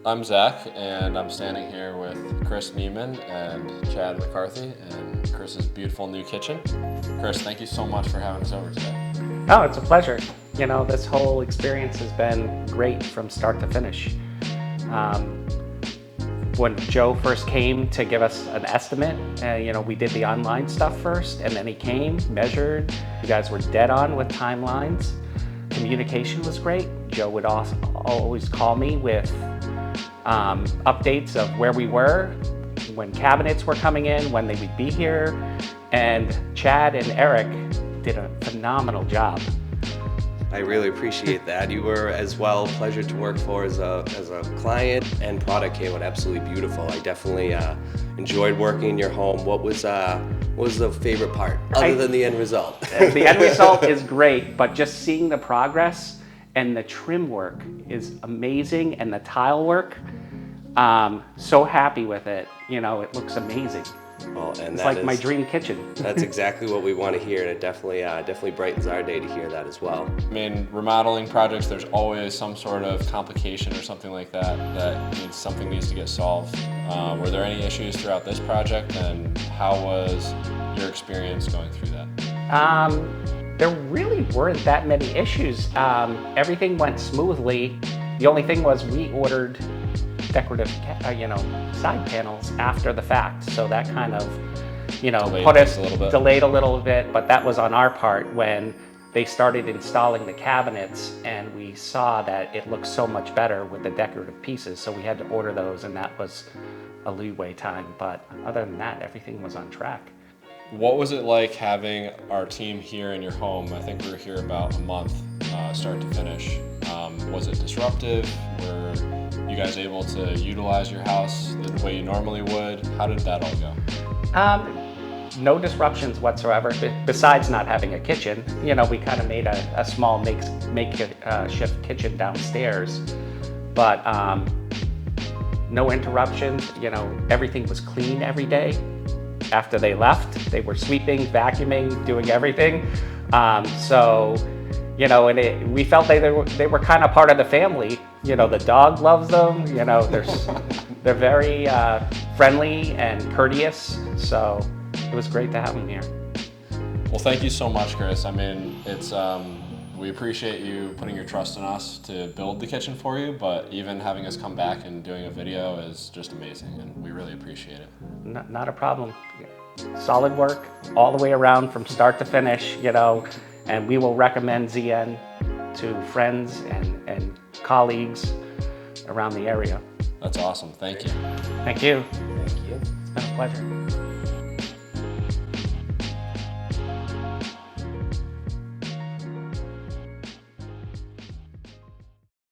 I'm Zach, and I'm standing here with Chris Niemann and Chad McCarthy in Chris's beautiful new kitchen. Chris, thank you so much for having us over today. Oh, it's a pleasure. You know, this whole experience has been great from start to finish. When Joe first came to give us an estimate, we did the online stuff first, and then he came, measured. You guys were dead on with timelines. Communication was great. Joe would also always call me with updates of where we were, when cabinets were coming in, when they would be here. And Chad and Eric did a phenomenal job. I really appreciate that. You were as well a pleasure to work for as a client, and product came out absolutely beautiful. I definitely enjoyed working in your home. What was the favorite part other than the end result? The end result is great, but just seeing the progress and the trim work is amazing, and the tile work, so happy with it. You know, it looks amazing. Well, and it's like my dream kitchen. That's exactly what we want to hear, and it definitely brightens our day to hear that as well. I mean, remodeling projects, there's always some sort of complication or something like that something needs to get solved. Were there any issues throughout this project, and how was your experience going through that? There really weren't that many issues. Everything went smoothly. The only thing was we ordered decorative, side panels after the fact. So that kind of, delayed a little bit, but that was on our part when they started installing the cabinets, and we saw that it looked so much better with the decorative pieces. So we had to order those, and that was a leeway time. But other than that, everything was on track. What was it like having our team here in your home? I think we were here about a month, start to finish. Was it disruptive? Were you guys able to utilize your house the way you normally would? How did that all go? No disruptions whatsoever, besides not having a kitchen. You know, we kind of made a small makeshift kitchen downstairs, but no interruptions. You know, everything was clean every day. After they left, they were sweeping, vacuuming, doing everything. We felt they were kind of part of the family. You know, the dog loves them. You know, they're very friendly and courteous. So it was great to have them here. Well, thank you so much, Chris. I mean, we appreciate you putting your trust in us to build the kitchen for you, but even having us come back and doing a video is just amazing, and we really appreciate it. Not a problem. Solid work all the way around from start to finish, and we will recommend ZN to friends and colleagues around the area. That's awesome. Thank you. Thank you. Thank you. It's been a pleasure.